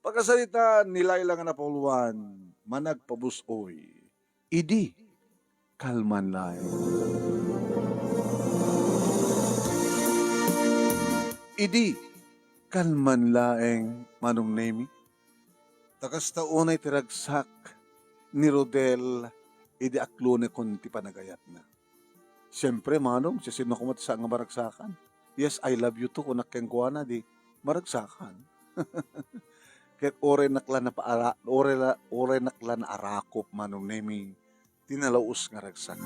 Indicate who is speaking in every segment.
Speaker 1: Pagkasalita nila ilang napuluan, managpabusoy. Idi, kalman laeng. Idi, kalman laeng manong nemi. Takas taunay tiragsak ni Rodel, idi aklone kon ti panagayat na. Siyempre, manong, siya sinukumat sa nga maragsakan. Yes, I love you too, kung nakengkuha na di, maragsakan. Kahit ore nakla na arakop manong nemi, tinalaos nga ragsak.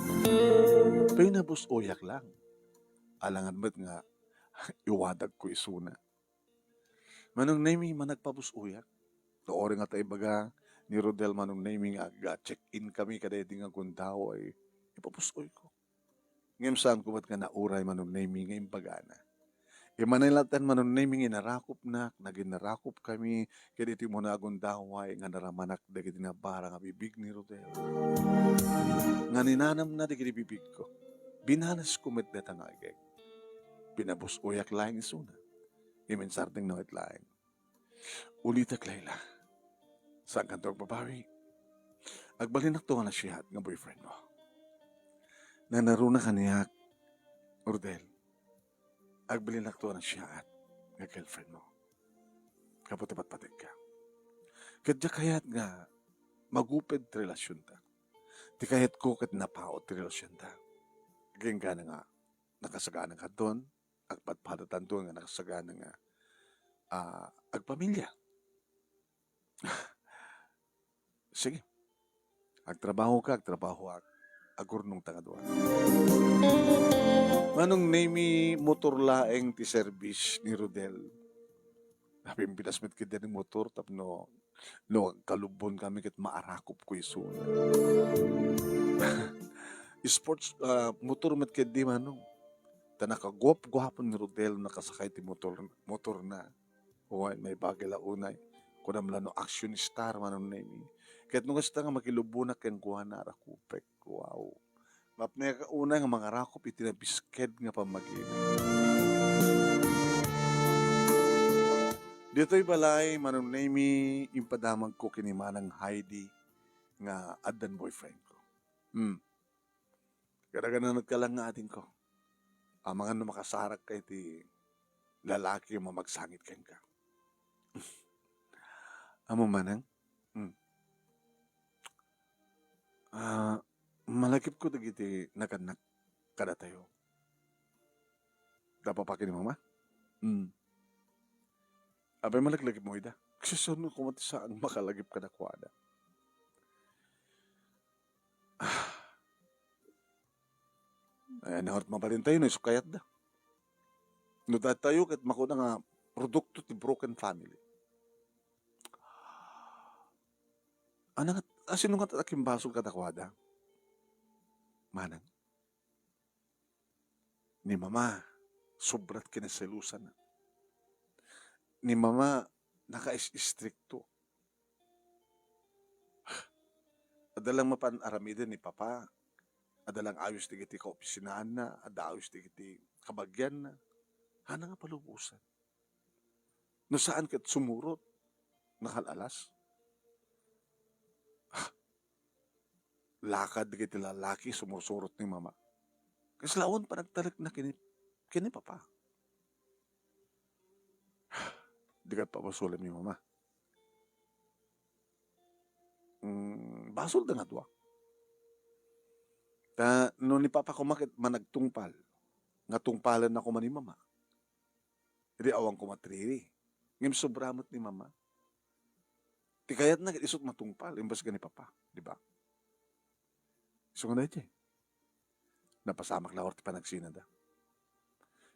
Speaker 1: Pinabus oyak lang. Alangan ba't nga, iwadag ko isuna. Manong nemi managpabus oyak. To ore nga tayo baga, ni Rodel manong nemi nga check-in kami kada di nga gundaw ay ipapusoy ko. Ngayon saan ko ba't nga nauray manong nemi nga impagana. Manilatan manong nemi nga narakop na, naging narakop kami, kaya iti mo na agundaway nga naramanak dagiti na bara nga bibig ni Rodel. Nga ninanam na dagiti bibig ko. Binanas kumit na tangagay. Pinabus uyak laing isuna. Imensarting nawit laing. Ulitak layla. Saan kanto babawi? Agbalinak to nga na siya nga boyfriend mo. Na naruna kaniyak, Rodel. Agbalinak to na siya at nga girlfriend mo. Kapot patig ka. Kadya kayat nga magupid relasyon ta. Di kayat ko kat napaot relasyon ta. Gayang gana nga nakasagana ka doon, agpadpadatan doon nga nakasagana nga agpamilya. Sige. Agtrabaho ka, agurnong tangaduan. Manong nemi motor laeng ti service ni Rodel. Napim pinasmet kita ng motor tapno kalubon kami kat maarakop ko isun. Sports motor met ket di manong. Tanakagwap-gwapon ni Rodel nakasakay ti motor na. Huwag may bagay la unay. Kunam no action star manong nemi. Kahit nung kasta nga makilubunak ken kuha na arakupek. Wow. Mapne ka una nga mga rakop itinabisked nga pamagina. Dito'y balay manong nemi impadamag ko kinimanang Heidi nga adan boyfriend ko. Ganagananot ka lang nga atin ko. Mga no makasarak kay ti lalaki yung mamagsangit ken ka. Amo manang? Malagip ko dagiti nakanak kada tayo. Dapapakin ni mama? Abay malaglagip mo ida. Kasi saan ko mati saan makalagip ka na kwada. Ay, nahort mabalin tayo na isukayat da. No tayo kat makuna nga produkto ti broken family. Anang asino nga tatakim basol katakwada? Manang. Ni mama, sobrat kinaselusan na. Ni mama, naka-istrikto. Adalang mapan-aramidin ni papa. Adalang ayos di kiti kaopisinahan na. Ayos di kiti kabagyan na. Hana nga palubusan. No saan kat sumurot? Nakalalas? Lakad di kiti lalaki sumusurot ni mama. Kasi laon pa nagtalik na kini papa. Di ka papasulim ni mama. Basol da nga tuwa. No ni papa kumakit managtungpal. Nga tungpalan ako man ni mama. Hindi awang kumatriri. Ngim sobramot ni mama. Ti kayat na isot matungpal. Imbas ka ni papa. Di ba? So nga na iti. Napasamak lawar ti panagsina da.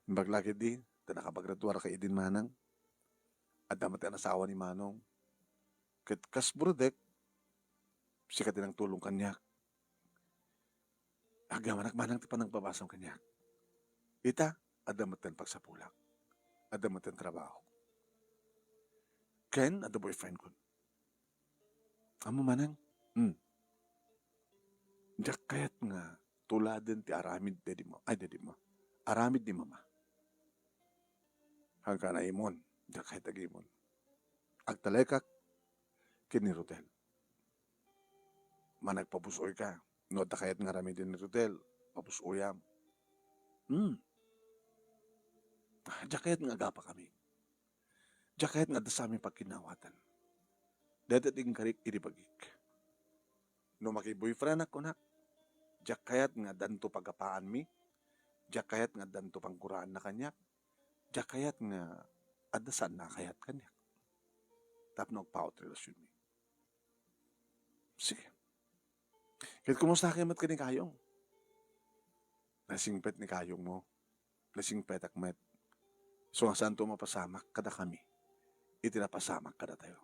Speaker 1: Imbag lagi di. Nakapagradwara kay idin manang. At damat ang asawa ni manong. Kas brodek. Sikat din ang tulong kanyak. Agamanak manang ti panagpabasang kanyak. Ita, adamatan pagsapulak. Adamatan trabaho. Ken, ada boyfriend ko. Amo manang? Diyak kayat nga tuladen ti aramid dedi mo. Aramid ni mama. Hangka na imon. Diyak kayat agimon. Agtalekak ken ni Rodel. Managpabusoy ka. No, takayat nga rami din ni Rodel. Pabusuyam. Jakayat nga agapa kami. Jakayat nga da sa aming pagkinawatan. Dadating karik iribagik. No maki-boyfriend ako na. Jakayat nga danto pagapaan mi. Jakayat nga danto pangkuraan na kanyak. Jakayat nga adasan na kayat kanyak. Tapno agpaot relasyon mi. Sige. Kahit kumusta kayo mat ka ni kayong? Nasingpet ni kayong mo. Nasingpet akmet. So nga saan to mapasamak kada kami. Itinapasamak kada tayo.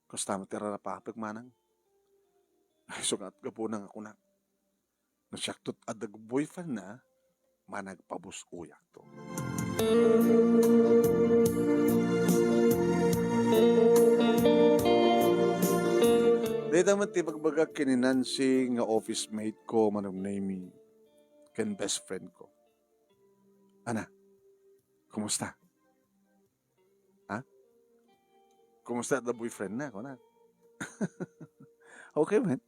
Speaker 1: Kusta matirarapapag manang. Ay sugat gapunang ako na. Nasyaktot adag boyfriend na managpabus-uyak to. Dito man ti pagbagag kini Nancy nga office mate ko manong name ken best friend ko. Ana, kumusta? Ha? Kumusta the boyfriend na ko na? Okay man.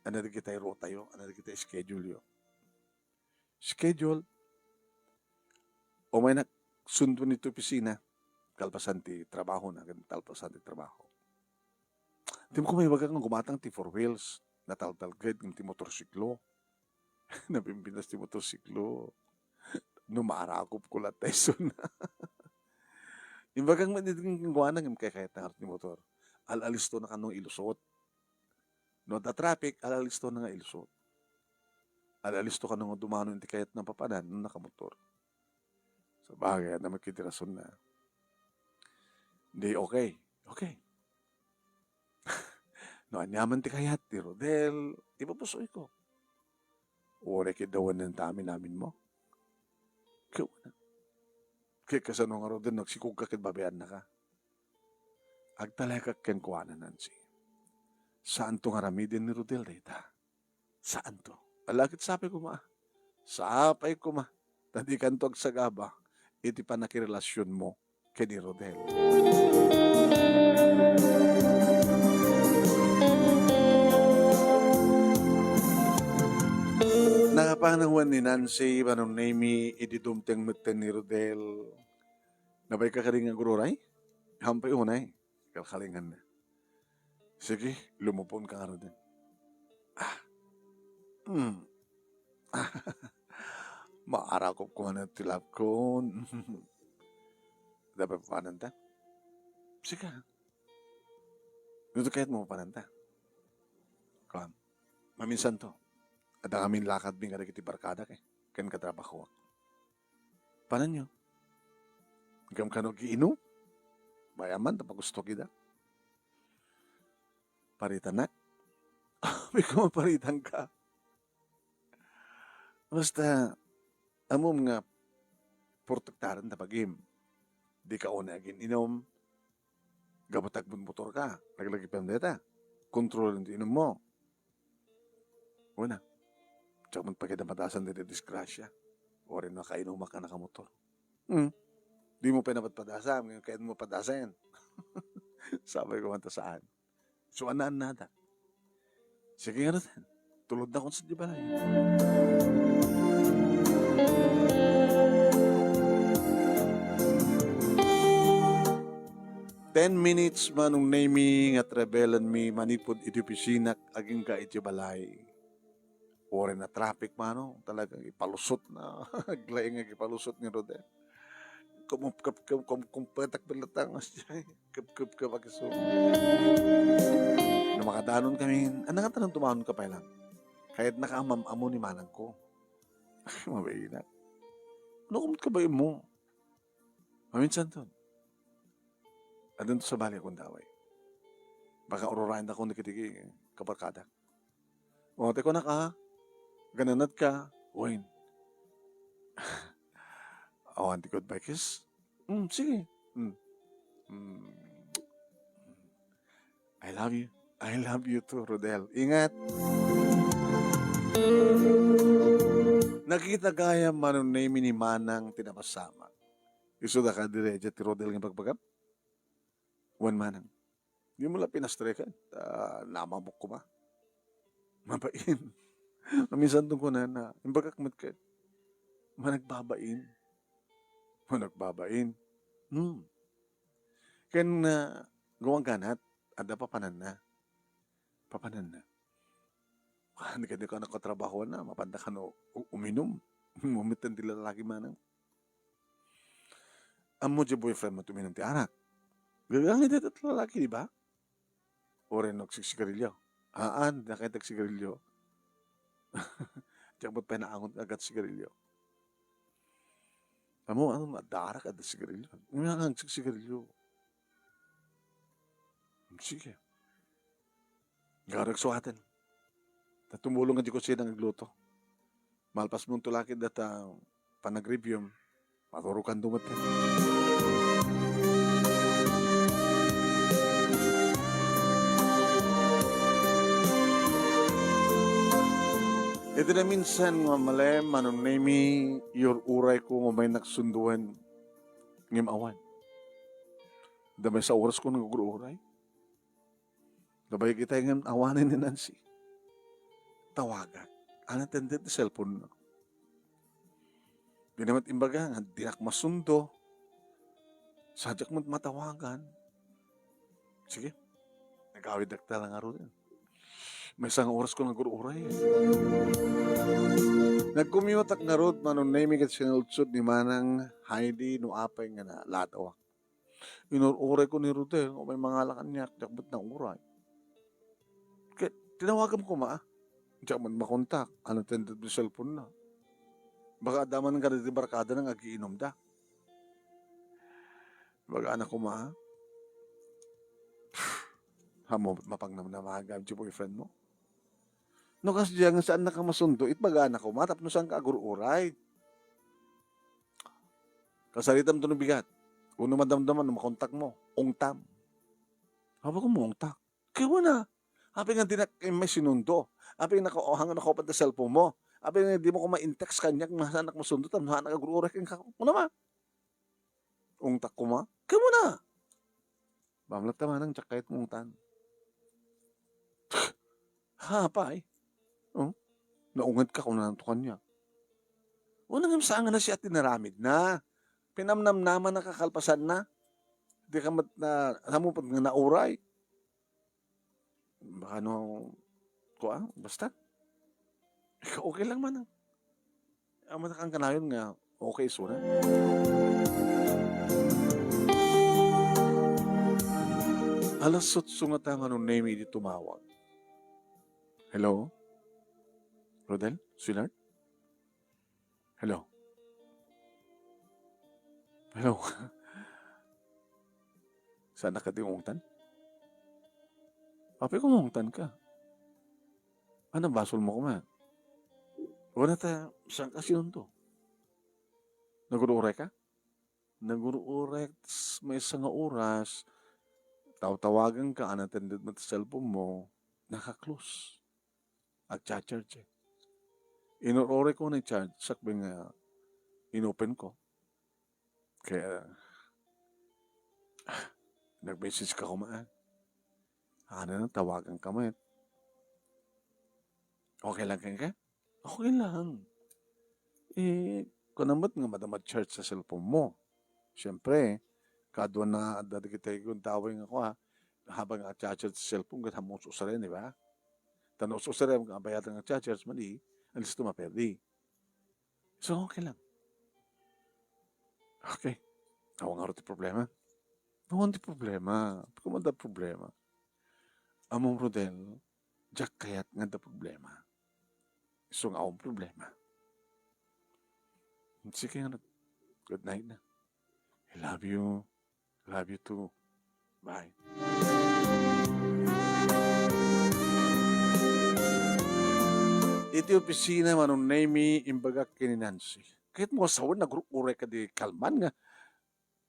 Speaker 1: Ano rin kita rota yo? Ano rin kita schedule yo? Schedule. O may nagsundo nito opisina. Kalpasan ti trabaho na. Kalpasan ti trabaho. Di mo ko may bagang gumatang ti four wheels. Nataltalgad ng ti motorsiklo. Napimpinas ti motorsiklo. Numarakop ko lahat tayo na. Yung bagang maniting guwanang yung kaya tangar ti motor. Alalisto na kanong ilusot. No, da traffic, alalisto na nga ilusot. Alalisto ka nung dumano yung tikayat ng papanan nung nakamotor. Sa bagay, na magkitirason na. Hindi, okay. Okay. No, anyaman tikayat, ti Rodel, ipapusoy ko. Ore kidawan ng tami namin mo. Kaya na. Kaya kasano nga Rodel, nagsikog ka kit babayan na ka. Agtalekak ken kuwanan Nancy. Saan to nga ramidin ni Rodel data? Saan to? Alakit sabi ko ma. Sapay ko ma. Tadi kantog sa gaba. Iti pa nakirelasyon mo kay ni Rodel. Nakapangawan ni Nancy, manong name ididumteng meten ni Rodel. Nabay ka karing nga gururay? Hampay unay. Kalkalingan na. Sige, lumupon ka nga rin. Maarakop ko nga na tilap ko. Dapat pananta? Sige. Nuto kahit mo pananta. Kam, maminsan to. At ang amin lakad bing kada kiti barkada kay. Kan katrabaho. Panan nyo? Gam ka no giinom? Mayaman, tapos gusto kita. Paritan na. May kumaparitan ka. Basta, amom nga, protektaran na pag-im. Di ka una agin inom. Gabatagbon motor ka. Naglagi pa deta. Kontrolin ti inom mo. Una. Tsaka man pagkita matasan din disgrasya. O rin nakainom ka nakamotor. Di mo pa napat padasa. Ngayon kaya mo padasan. Sabi ko man saan. So, anaan nada. Sige nga natin. Tulod na kung sa dibalay. Ten minutes manong naming at revelan mi manipod iti pisinak aging ka iti balay. Ore na traffic mano. Talagang ipalusot na. Aglaing nga ipalusot ni Rodel. Kumpatak belatang asya. Kup kapakiso. Na makadanon kami, nga tanong tumanon ka pa lang. Kahit nakaamam-amo ni manang ko. Ay, mabainat. Ano kumot ka ba mo? Maminsan to. Adun to sa bali akong daway. Baka ururain ako nakitigi kabarkada. O, teko na ka. Gananat ka. Uwain. Awan ti goodbye kiss. Sige. I love you. I love you too, Rodel. Ingat. Nakita gaya manong name ni Manang tinapasama. Isu da ka direja ti Rodel nga pagpagap. Wan manang. Di mo lang pinastrekan. Namamok ko ma. Mabain. Minsan tong ko na imbagak ka. Managbabain. Managbabain. Ken gawang ganat. Ada papanan na. Papanan na. Hindi ka nakatrabaho na. Mapanda ka no uminom. Mumitan ti lalaki manang. Amo di boyfriend mo tuminom ti anak. Gagang iti at lalaki, di ba? O rin nagsisigarilyo. Nakita sigarilyo. Diyak ba't pinaangon agad sigarilyo? Amo, madarak at sigarilyo. Nga nga sigarilyo. Sige. Garag suwatan. Tumulong nga di ko siya nagluto. Malpas mong tulakid at panag-review. Maturukan dumat ka. Ito na minsan nga malay, manunemi, your uray ko nga may naksunduan ngim awan. Damay sa oras ko nag-uray. Dabay kita ngim awanin ni Nancy. Tawagan. Ano tended na cellphone na. Binamat imbaga nga, dinak masundo. Sadyak mo matawagan. Sige. Nagawid dakta lang nga rin. May isang oras ko nag-uray. Nag-commute nga rin, manunemi kat sinultsod ni Manang Heidi no apay nga na latawa. Inururay ko ni Rudel, o may mga lakanyak, jakbat ng uray. Kaya tinawagan ko diyak man makontak, ano tended mo cellphone na. Baka adaman ka na di barkada nang agiinom da. Baga anak ko hamo mapagnamnamagan si boyfriend mo. No kasi diyan saan na ka masundo, itbaga anak ko tapno saan ka agururay. Kasalitam to no bigat. Kung madamdaman, makontak mo, ungtam. Haba ko mo ungtak. Kaya mo na. Habi nga may sinundo. Habi nga hangan ako pa sa cellphone mo. Habi nga di mo ko ma-intext kanya kung nasaan anak masundo, tam nasaan agururay kang kakak mo naman. Ungtak ko kaya mo na. Bamlat naman ang tsakait mong ungtan. Hapay. Naungat ka kung nantukan niya. Unang saan na siya tinaramid na. Pinamnam naman nakakalpasan na. Hindi ka namupad nga nauray. Baka basta. Okay lang man. Ang matakang kanayon nga, okay sura. Alas sungat ang name di tumawag. Hello? Rodel? Sweetheart? Hello? Hello? Saan ka tingungtan? Papi, kumungtan ka. Anong basol mo kuma? Wala saan ka sinunto? Nagururay ka? Nagururay, may isang oras, tawagan ka, unattended mo sa cellphone mo, naka-close. Ag-charge. Inururay ko na charge, sakbing inopen ko. Kaya, nag-message ka kumaan. Tawagan ka mo. Okay lang ka? Okay lang. Kung naman nga madamad charge sa cellphone mo. Siyempre, kadwa na dadagitay kong tawing ako habang charge sa cellphone, gamot sa rin, di ba? Tanong sa rin, kung bayatan ng charge, mali, alis tumaperdi. So, okay lang. Okay. Ako nga rin problema. Nawan di problema. Kung da problema. Among Rodel, Jack kayat nga da problema. So nga akong problema. Sige nga, good night na. I love you. Love you too. Bye. Iti opisina manunemi imbagak kini Nancy. Kahit mo asawan, nag-uray ka di kalman nga.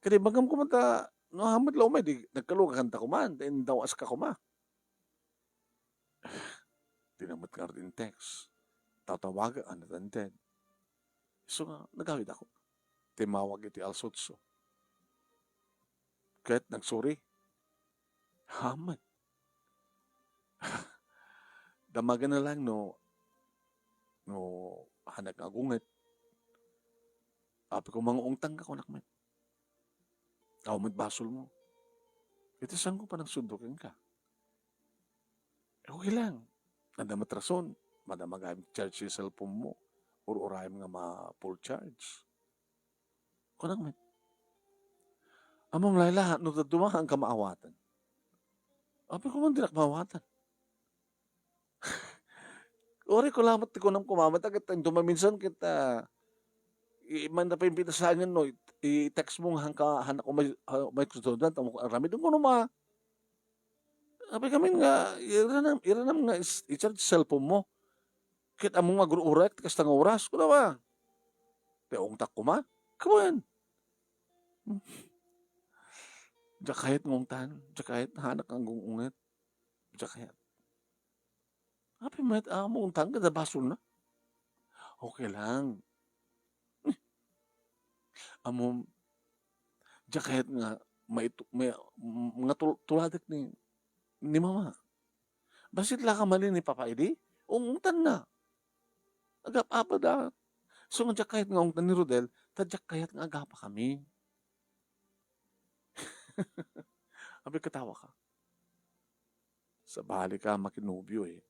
Speaker 1: Kaya bagam ko no hamad law may di nagkaluga kanta ko man, then daw as ka ko Tinamot ka rin text. Tatawaga, unattended. So nga, nagawid ako. Timawag iti alsotso. Kahit nagsuri. Haman. Damagan na lang no hanag nga gunget. Api ko mga ungtang ka kunak man. Ako basol mo. Ito saan ko pa nagsundukin ka? Okay lang. Nada matrason. Madamagayang charge yung cellphone mo. Or urayam nga ma-full charge. Kunak man. Among layla, no dumahan ka maawatan. Api ko man dinak maawatan. Ori ko lamat ko nang kumamat agad ang dumaminsan kita man na pa yung pinasangan no i-text mo hangka hanak ko may kustudan tamo rami dun ko no ma sabi kami nga iranam nga i-charge cellphone mo kit among mag-urat kasta nga oras ko na ba teong tak ko ma kaman ja kahit ngongtan ja kahit hanak ang gungunget ja kahit api met among tang kada basol na okay lang amom ja kahit nga may mga tuladak ni mama. Basit la ka mali ni Papa Edi? Ungtan na. Agap-apa da. So nga kahit nga ungtan ni Rodel, tadyak kahit nga agapa kami. Abi katawa ka. Sa bali ka makinubyo eh.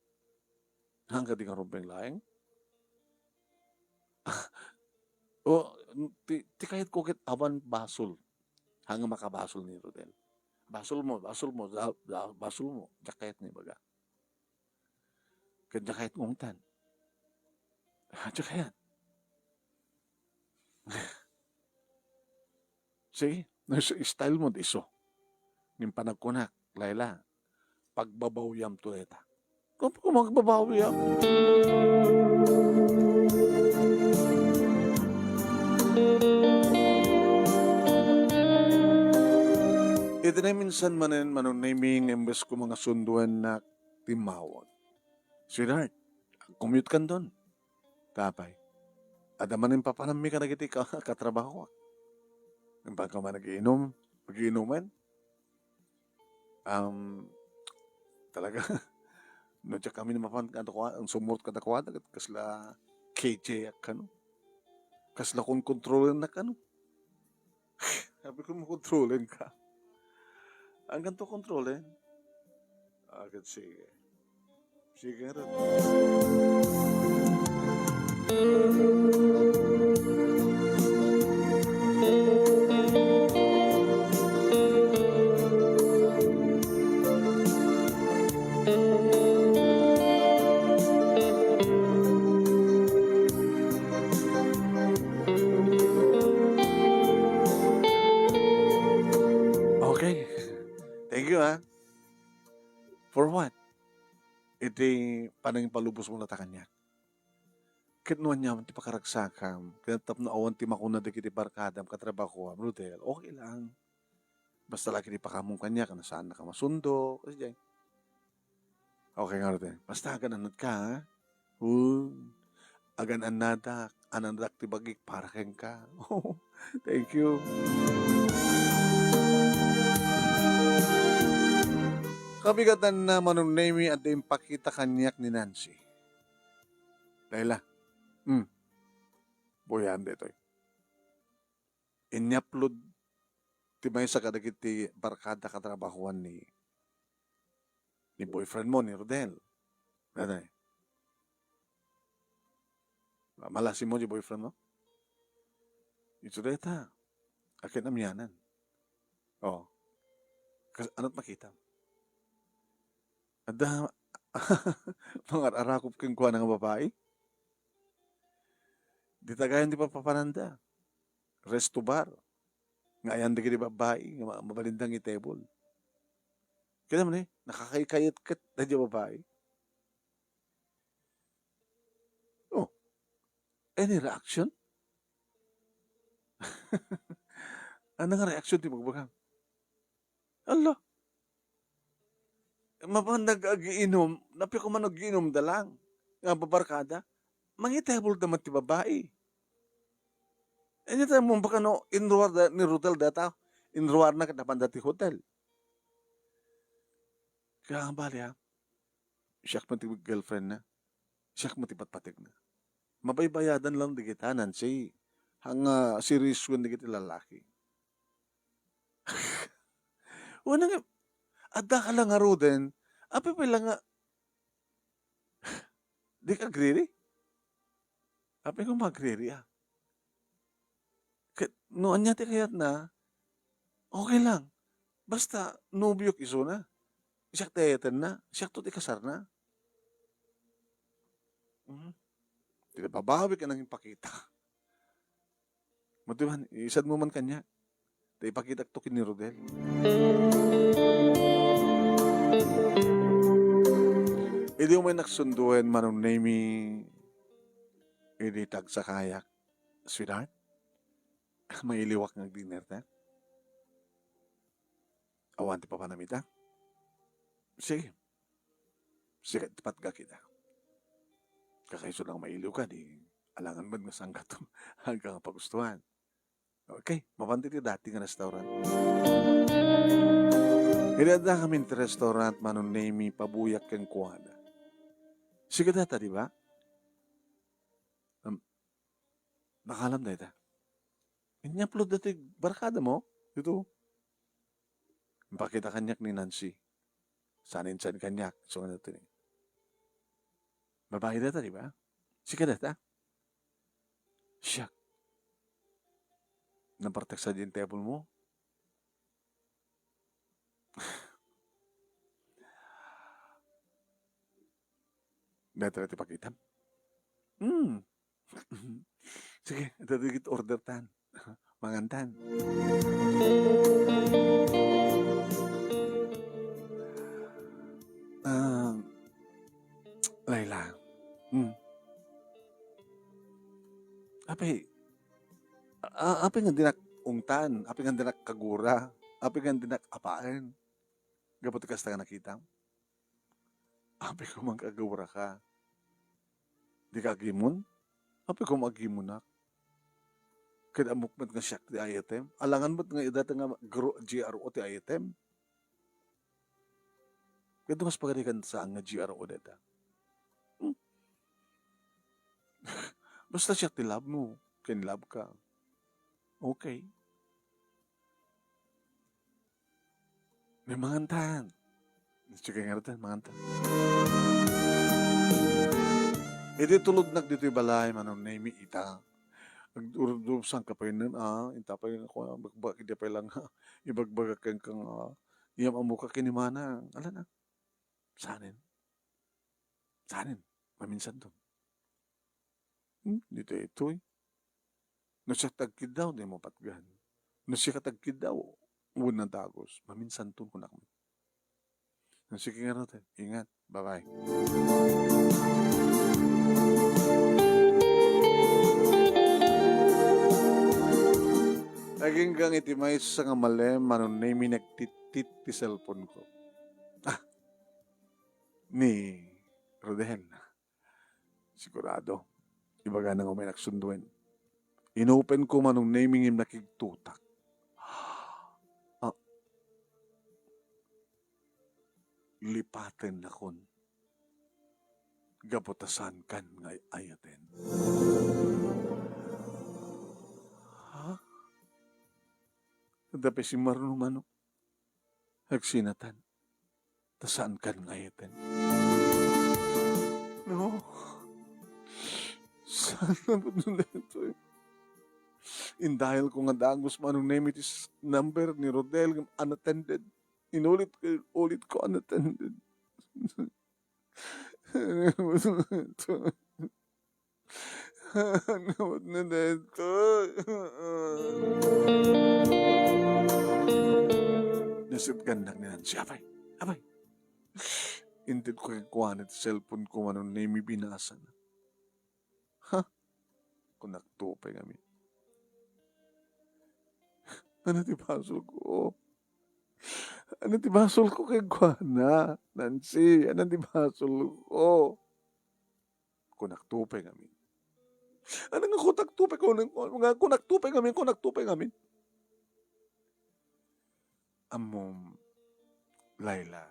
Speaker 1: Hangga di ka rumpeng laeng. O, ti kahit kukit awan basol. Hanggang makabasol ni Rodel. Basol mo, jaket ni baga. Kan jaket ngungtan. Jaket. Sige, style mo diso. Ning panagkunak, Layla, pagbabawyam tuleta. Kung magbabawyam. Ito na minsan manen manuniming imbes ko mga sunduan na timawon. Sweetheart, commute kan doon. Tapay. Adamanin pa panami ka nagiti ka katrabaho. Yung pagka man magiinuman. Talaga, no siya kami naman ang sumurt katakwada kasla KJ kano. Kasla kung kontrolin na kano. Sabi ko mo kontrolin ka. Ang ganito kontrolin. Agad sige. Sige rin. Okay. Thank you, ha? For what? Iti panang palubos mo na ta kanya. Kitnuan niya, ti pakaragsakam. Kinatap na awan ti makuna di kiti barkadam katrabaho. Brudel, okay lang. Basta lagi di pakamong kanya, kana saan na ka masundo. Kasi dyan. Okay nga rin. Basta agan anad ka, ha? Agan anadak, anadak ti bagik para keng ka. Thank you. Kabigatan na manunemi at yung pakita kanyak ni Nancy. Layla, boyan dito. Inyapload ti may sa kadagit ti barkada katrabahuan ni boyfriend mo, ni Rodel. Nanay. Malasin mo di boyfriend mo? Ito deta. Akin amyanan. Oo. Ano't makita? Ada, mga arakop kang kuha ng babae. Di tagayan di pa papananda. Resto bar. Ngayon di ka di babae. Mabalindang itebol. Kaya naman nakakaikayat-kat na di babae. Oh, any reaction? Ano nga reaction di magbagang? Allah. Mapandag agiinom, napi ko man agiinom dalang. Nga babarkada. Mangitebol naman ti babae. Anytime mo baka no, inruar ni Rodel data, inruar na kadapan dati hotel. Kaya ang bali ha, siya mati girlfriend na, siya mati patpatik na. Mabaybayadan lang di kita, Nancy. Hang serious kung di kita lalaki. Wala nga, adda ka lang nga roden, api pa lang nga, di ka agriri? Api ko mag-agriri ah. Noon niya ti kayat na, okay lang. Basta, nobyo iso na. Siyak tayatan na. Siyak to ti kasar na. Di na babawi ka nang ipakita. Matuhan, isad mo man kanya. Di ipakita to kini Rodel. Idi mo may naksunduan manong name idi tag sa kayak. Sweetheart, may iliwak ng dinner na. Awan ti pa panamita. Sige. Sige, tapat ka kita. Kakaiso lang mailiw ka, di alangan man nga sangga to hanggang pagustuhan. Okay, mapanti ti dati nga restaurant. Ilada kami ti restaurant manong name pabuyak kang kuwana. Sige data, di ba? Nakalam na ita. Inyapload dati barkada mo. Ito. Pakita kanyak ni Nancy. Sanin-san kanyak. So, ano ito ni? Babae data, di ba? Sige data. Siyak. Napartek sa din table mo. Data natin pakita. Sige, ito dikit order tan. Mangantan. Layla. Api nga dinak ungtan, api nga dinak kagura, api nga dinak apaan. Gapot ka nakita. Api ko mang kagura ka. Di ka agimon? Api ko magimunak. Kaya amukmat nga siyak di item. Alangan mo't nga idata nga GRO ti item. Kaya mas pagalikan saan nga GRO data. Basta siya ti love mo. Kinlove ka. Okay. May mangantan. Sige nga rin, mangantan. Iti tulog dito yung balay, manong name ita. Nagdurudub sang kapainin, intapay ako, bagbag, hindi pa lang, ibagbagak kang, iyam amuka kinimana. Ala na. Sanin. Maminsan doon. Dito ito eh. Nasya tagkid daw, di mo patgan. Nasya katagkid daw, unang tagos. Maminsan doon kunak mo. Sige nga natin. Ingat. Bye-bye. Naging kang itimay sa nga malem, manon na yung nagtitit ti cellphone ko. Ni Rodel. Sigurado. Ibaga na nga may nagsunduin. Inopen ko manong naming yung nakigtutak. Lipaten na kon. Gabotasan kan nga ayaten. Dapat si Marno mano. Nagsinatan. Tasaan kan nga ayaten. No. Sana po nila ito eh. Indahil ko nga dagos manong name itis number ni Rodel unattended. Inulit ko unattended. Nawad na dito. Nasip gandak ni Nancy. Abay. Intid ko kikuha na cellphone ko manong name binasa na. Kung naktupay kami. Ano ti basol ko? Ano ti basol ko kay Guana? Nancy, ano ti basol ko? Kung naktupay kami. Ano nga kung naktupay kami? Amom, Laila,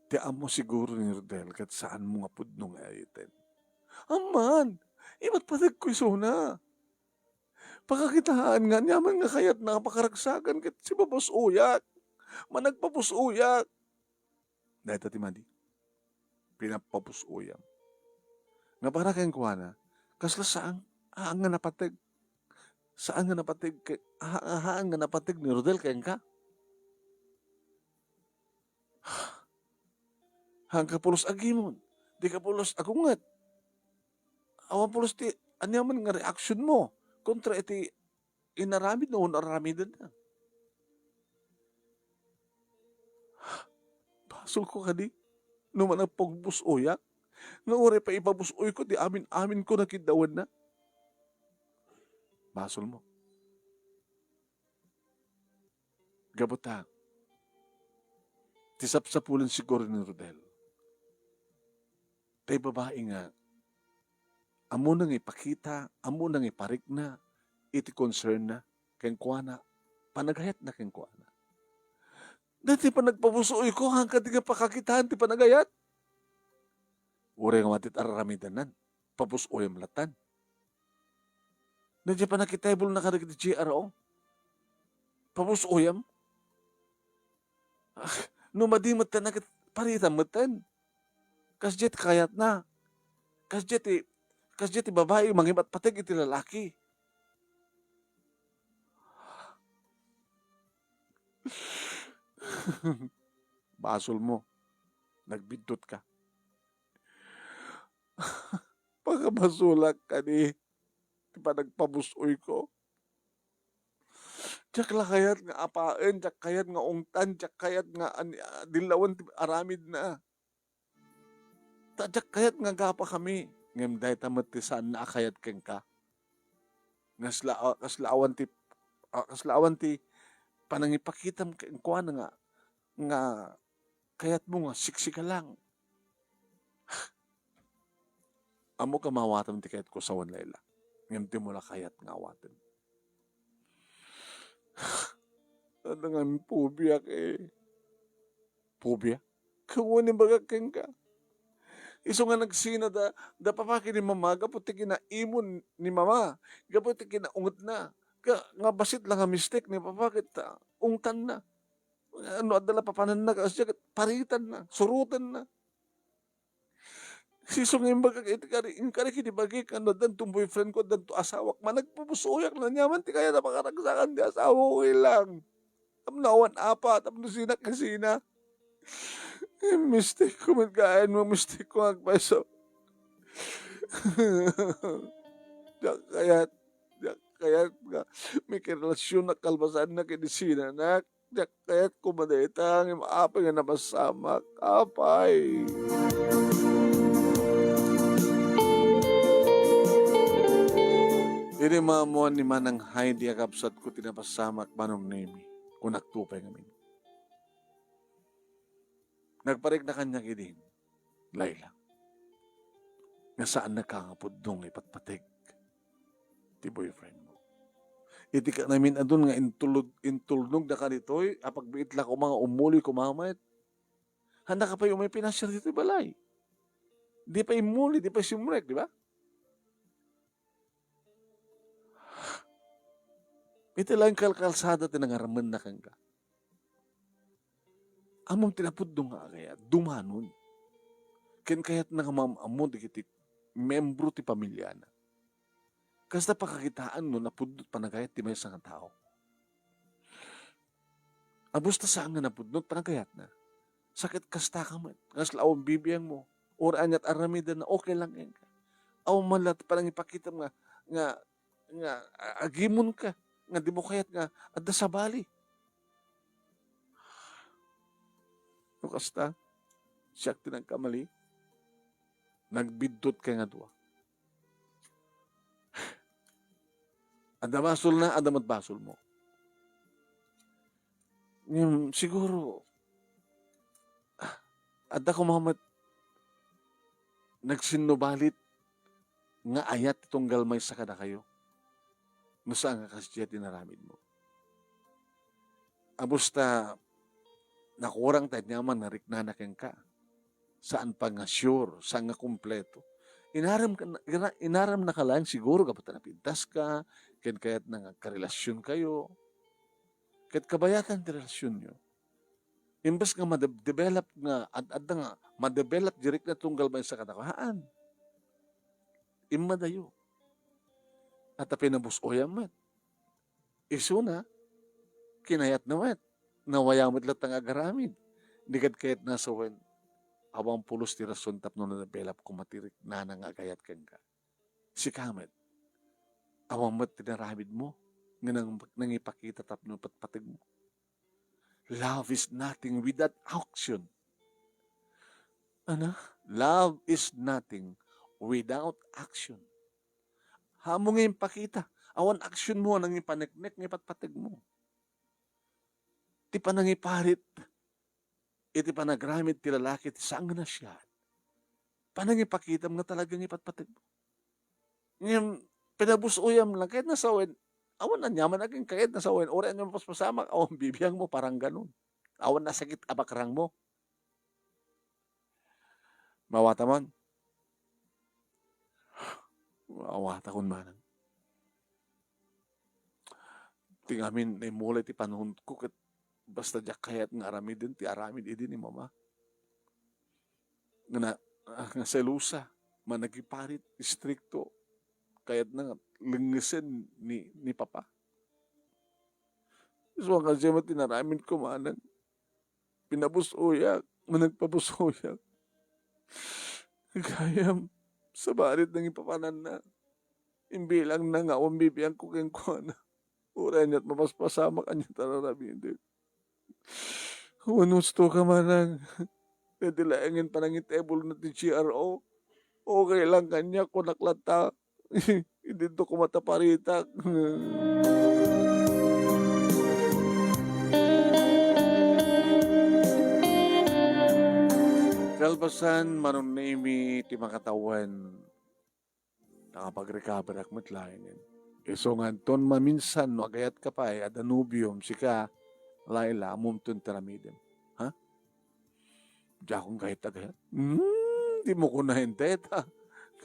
Speaker 1: ti amo siguro ni Rodel kat saan mo nga pudno nga ayiten. Aman, iba't patag ko isuna. Pakakitaan nga, nyaman nga kayat nakapakaragsagan kat si babos uyak. Managpapus uyak. Dahil tati madi, pinapapus uyam. Nga para kayong kuwana, kasla saan nga napatag. Saan nga napatag, haan nga napatag ni Rodel kayong ka. Hang ka pulos agimon, di ka pulos agungat. Awan pulos ti, anyaman nga reaksyon mo, kontra iti inaramid na unaramidan na. Basol ko kadi, numan ang pagbusoyak, nga ore pa ipabusoy ko, di amin ko nakidawan na. Basol mo. Gabota, tisap-sapulan siguro ni Rodel. Tay babae nga, amo nang ipakita, amo nang iparik na, iti concern na, keng kuana, panagayat na keng kuana. Dati pa nagpabusoy ko, hanggang di nga pakakitaan, ti panagayat. Ure nga matit araramidanan, pabusoy ang latan. Dati pa nakitable na karag di GRO, pabusoy am. Numadimat na nakit paritan matan. Kasjet kayat na. Kasjet babae, mangibat patag iti lalaki. Basol mo. Nagbidot ka. Pagkabasulak ka ni pa nagpabusoy ko. Tiyak la kayat nga apaen, tiyak kayat nga ungtan, tiyak kayat nga dilawan aramid na. Tiyak kayat nga gapa kami. Ngem dahi tamat ti saan na akayat keng ka. Kaslaawan ti panangipakitam keng kuan nga kayat mo nga siksika lang. Amo ka mawatam ti kayat ko sa wan Laila. Ngem ti mula kayat nga awatam. Ano nga pobia kay pobia? Kawanin baga keng ka. Iso nga nagsina da papaki ni mama, gaputi kinaimon ni mama, gaputi kinaungot na. Nga basit lang nga mistake ni papakit, ungtan na. Ano adala papanan na, kasi paritan na, surutan na. Siso nga imbaga iti kari kinibagi ka no dan tong boyfriend ko dan to asawak managpupusuyak na nyaman ti kaya napakaragsakan di asawa ko ilang. Tamnawan apa, tamno sina kasina. Mistake ko man kain mo, mistake ko agpaso. Kaya nga, may kirelasyon na kalbasan na kinisina na, kaya't kumadetang, maapay nga napasamak, apay. Ini maamuan ni manang Heidi akapsat ko tinapasamak manong nemi, kung naktupay ngamin. Nagparik na kanya kidin, Laila. Nga saan nakangapod nung ipatpatig ti boyfriend mo. Iti ka namin adun nga intulnog na ka nito'y apagbiit lang ko mga umuli kumamait. Handa ka pa yung may pinasyar dito balay. Di pa imuli, di pa simrek, di ba? Iti lang kalkalsada tinangaraman na kang ka. Among tinapudong nga kaya, dumanon. Ken kayat na mamamon di kiti membro ti pamilya na. Kasta pakakitaan no, napudot panagayat ti may isang tao. Abos ta saan nga napudot panagayat na. Sakit kasta ka man. Ngas laong bibiyang mo. Or anyat aramidan na okay lang yan ka. Aw malat parang ipakita nga agimon ka. Nga di mo kayat nga adda sa bali. No kasta, siyak tinagkamali. Nagbidot ka nga duwa. Ada basol na, ada matbasol mo. Siguro, ada ko mamat nagsinubalit nga ayat itong galmay sa kada kayo. No saan nga kasya tinaramid mo. abusta nakurang tayo nyaman na riknanakin ka. Saan pa nga sure, saan nga kumpleto. Inaram na ka lang siguro kapag napintas ka, kaya't nga karelasyon kayo, kaya't kabayatan ti relasyon nyo. Imbes nga ma-develop nga, at nga, ma-develop direct na tunggal ba sa katakaan. Imadayo. At pinabusoyan mo. Iso na, kinayat na met. Nawayamot lang ang agaramid. Digad kayat nasa wen, awang pulos ti rason tapno na develop kumatirik na nangagayat kang ka. Si kamet, awang mat tinaramid mo, nga nang ipakita tapno patpatig mo. Love is nothing without action. Ano? Love is nothing without action. Hamo nga ipakita. Awan action mo nang ipaneknek ng ipatpatig mo. Ti panangiparit, iti panagramit ti lalaki ti sang na siya. Panangipakita mo nga talagang ipatpatig mo. Ngayon, pinabusuyam lang, kahit nasawin, awan na nyaman aging kahit nasawin, oran yung paspasamak, awan bibiyang mo, parang ganun. Awan nasakit abakrang mo. Mawata man. Mawata kun manang. Tingamin, na mulay ti panahon ko, basta diyak kayat nga aramid din, ti aramid idin ni mama. Nga selusa, managiparit, istrikto, kayat na lingisin ni papa. So, kasi matinaramin ko manang, pinabusoyak, managpabusoyak. Kaya, sa barit ng ipapanan na, imbilang na nga, umibiyang ko keng kuha na, uray niya't mapaspasama kanya tararamin din. Wanusto ka manang, nadilaangin pa ng itebol na ti GRO. Okay lang kanya kung naklata. Hindi to kumataparitak. Kalbasan, manunimi, ti makatawan, nakapag-recover ak matlainin. Iso nga ton maminsan, no, agayat ka pa, adanubium, sika, Laila, mumtun teramidin. Ha? Diya akong kahit agayat. Di mo ko na hinteta.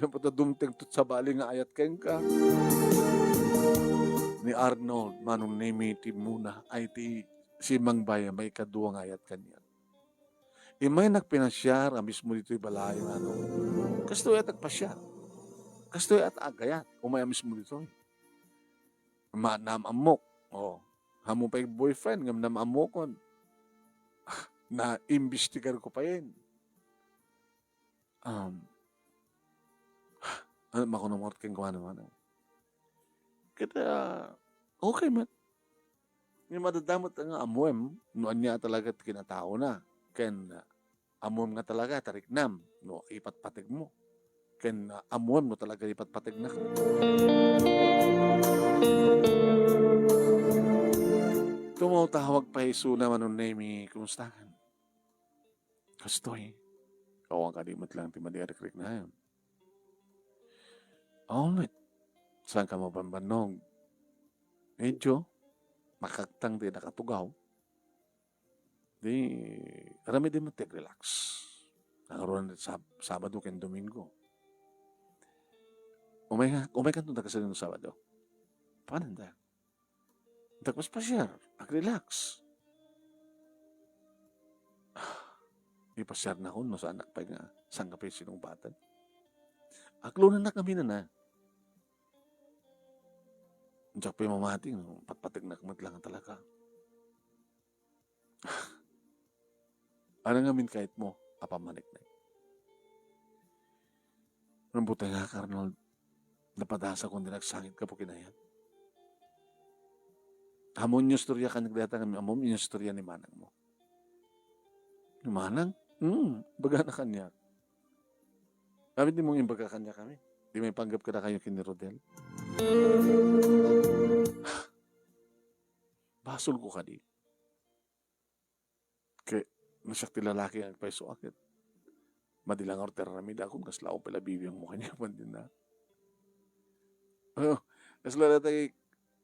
Speaker 1: Kapag dumting tut sa bali nga ayat keng ka. Ni Arnold, manong name ti muna, ay ti si Mangbaya, may kaduwang ayat kanya. Imay nagpinasyar, mismo dito'y balayo, ano. Kastoy at agpasyar. Kastoy at agayat, umay mismo dito'y. Namamok, o. Hamo pa yung boyfriend, ngam namamokon. Na imbestigar ko pa yun. Ano makunamot keng kuha naman. Kita, okay man. Yung madadamot nga amuem, noon niya talaga kinatao na. Ken amuem nga talaga, tariknam, no, ipatpatig mo. Ken amuem mo talaga ipatpatig na. Tumawag pa Isu naman nun name, kumustahan? Kastoy. Kawang kalimot lang, timadiarik na yun. Alright. Saan ka mabambanog? Medyo, makagtang di nakatugaw. Di, karami din mo relax. Nakaroon Sabado ken Domingo. Umay ka nung nagkasalin ng Sabado. Paano na? Tapos pa siya, mag-relax. Ipasyar na ko, no, sa anak pa nga, sanggapin sinong batan. Aklunan na kami na. Diyak pa yung mamating, patpatig na kamat lang talaga. Ano nga min kahit mo, apamanik na. Rambutan nga, Arnold, napadasa kung nagsangit ka po kinayan. Hamon yung storya ka nagdata kami, amom yung storya ni Manang mo. Ni Manang? Baga na kanya. Kami di mong imbaga kanya kami. Di may panggap ka na kayo kini Rodel. Basol ko ka di. Kaya nasakti lalaki ang paiso akit. Madilang orter ramida akong kaslao pala bibiyang mo kanya man din na. Kasla na tayo,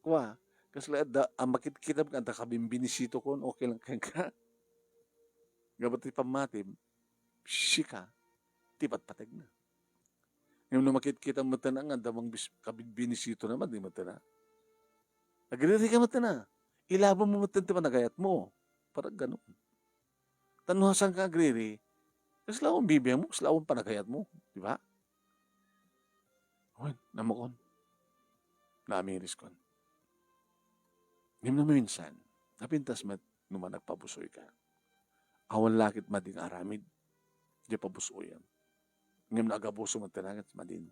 Speaker 1: kuha, Kasi ang makikita mo kanta kabimbinisito ko, okay lang ka. Gabat ti pamatim, sika, tipat patag na. Yung na makikita mo na nga, damang kabimbinisito naman, di mo na. Nagriri ka mo na. Ilabang mo ti panagayat mo. Parang ganun. Tanuhasan ka agriri, kasi lawang bibiyang mo, kasi lawang panagayat mo. Di ba? Uwan, namakon. Naamiris kon. Ngayon na minsan, napintas mat naman nagpabusoy ka. Awan lakit mading aramid, di pabusoyan. Ngayon na agabuso mo tinagat madin.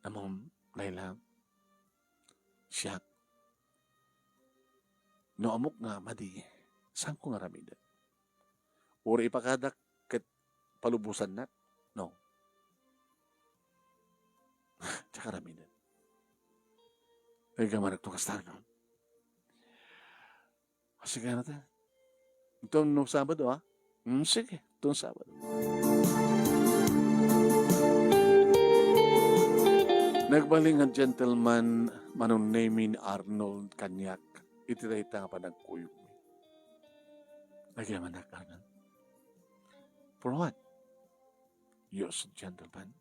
Speaker 1: Namang, Layla, siya, no amok nga madi, saan ko nga ramidan? Uri ipakadak kat palubusan na? No. Tsaka ramidan. Ay gamanak to kastan, no? Sige na tayo. Ito nung Sabado, ha? Sige, itong Sabado. Nagbaling nga gentleman manong namin Arnold Kanyak. Ititayta nga pa nagkuyog mi. Nagyaman na Arnold. For what? You're a gentleman.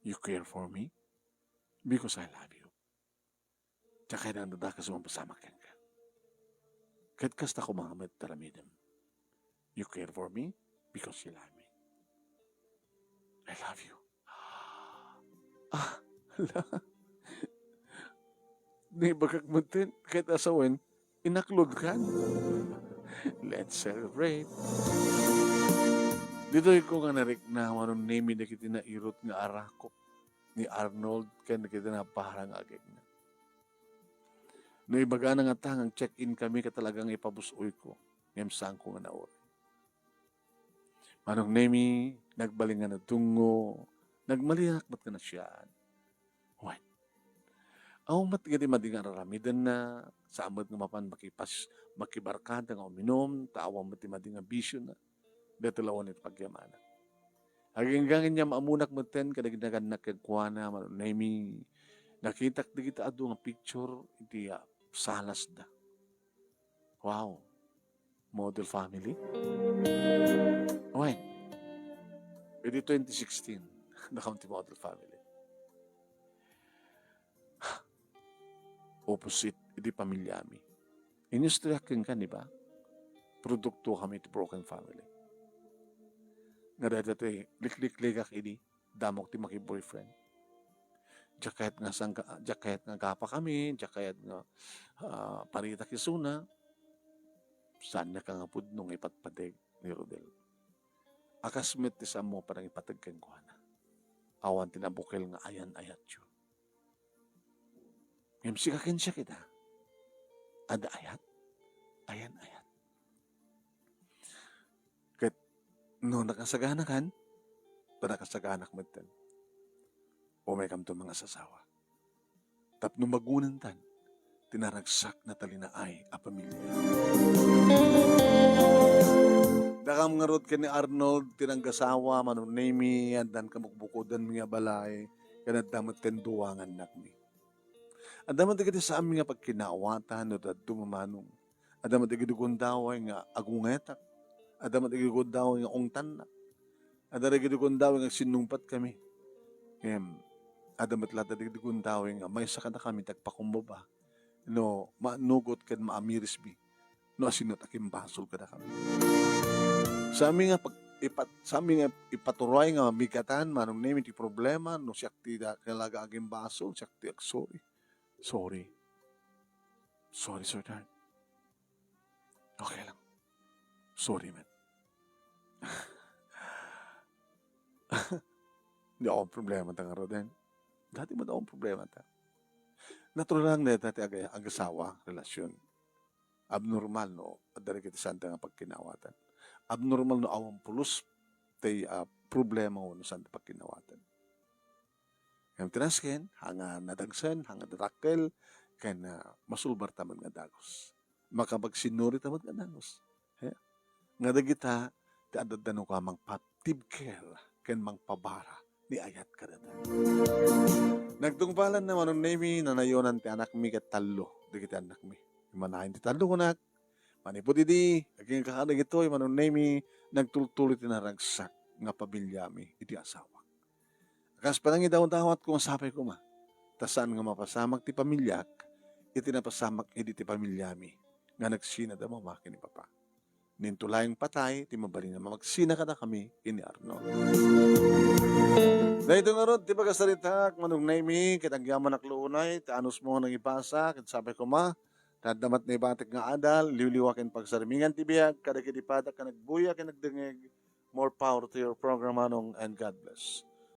Speaker 1: You care for me because I love you. Tsaka na nadakas mo pasama ka. Kahit kasta ko mga talamidem. You care for me because you love me. I love you. Di bagak mo din, kahit asawin, inaklod ka. Let's celebrate. Dito ko nga narik na manong name na kita na irot nga arakop ni Arnold kaya nakita na parang agad na. No ibaga na nga tangang check-in kami ka talagang ipabusoy ko. Ngayon saan ko nga naon. Manong name nagbalingan na tungo, nagmalinak ba't ka na siya? What? Aw matgadi madingan raramidan na sa amad nga mapan makibarkada nga uminom, taawang mati-madingan bisyo na. Dito lawan ito pagyamana. Hagingangin niya maamunak mo ten, kadagdagan na kagkuana, manunaymi, nakitak di kita ado nga picture, iti salas da. Wow. Model family. When? Iti 2016, nakaunti model family. Opposite, iti pamilyami. Inustriyakin ka, di ba? Produkto kami iti broken family. Nga dati, liklik-likak ini, damok ti maki-boyfriend. Jakayat nga gapa kami, jakayat nga parita kisuna, saan niya ka nga po nung ipatpadig ni Rodel. Akasmet ti sa mo parang ipatagkan ko na. Awan tinabukil nga ayan-ayat yun. Ngayon sikakin siya kita. Ada ayat, ayan-ayat. Kat no nakasagana kan, nakasaganak mo tan. O may kamto mga sasawa. Tapno magunan tan, tinaragsak na talinaay a pamilya. Dakam nga rod ka ni Arnold, tinanggasawa, manunaymi, andan kamukbukodan mga balay, kanadamot tenduwangan nakmi. Adamat digiti sa amin nga pagkinaawatan, no dadto mamanong. Adamat digiti kundaway nga agungetak. Adamat digiti kundaway nga ongtan na. Adamat digiti kundaway nga sinumpat kami. Adamat lata digiti kundaway nga may saka na kami tagpakumbaba. No, maanugot kan maamirisbi. No, asinot aking basol ka na kami. Sa amin nga ipaturoy nga migatan, manong name iti problema, no siyak ti kalaga aking basol, siyak ti sorry. Sorry, sweetheart. Okay lang. Sorry, man. Hindi akong problema ta nga Roden. Dati mo akong problema ta. Natural lang na dati agasawa, relasyon. Abnormal, no? At dari kita santa nga pagkinawatan. Abnormal, no? Awang pulos tay problema mo no santa pagkinawatan. Yang tinasken, hanga nadagsan, hanga darakkel, kaya na masulbar taman nga dagos. Makapagsinuri taman nga dagos. Nga dagita, ti adadano ka mang patibkel, ken mang pabara, ni ayat ka na. Nagtungpalan na manong nemi na nayonan ti anak mi ket talo, di kiti anak mi. Manahin ti talo ko nak, manipod idi, aging kakadag ito, manong nemi, nagtultuloy ti naragsak nga pabilya mi, iti asawa. Kas panangi daw-dawat ko masapay ko ma, tasaan nga mapasamak ti pamilyak, iti napasamak iti ti pamilya mi, nga nagsina da mama kini papa. Nintulayang patay, ti mabali na magsina ka na kami, ini Arnold. Dahito nga ron, ti pagkasaritak, manong naimi, kitagyaman nakluunay, ti anus mo nang ipasa, kit sabi ko ma, tadamat na ibatik nga adal, liwliwakin pagsarimingan ti biyag, kadagitipadak ka nagbuya, kinagdengeg, more power to your program, manong, and God bless.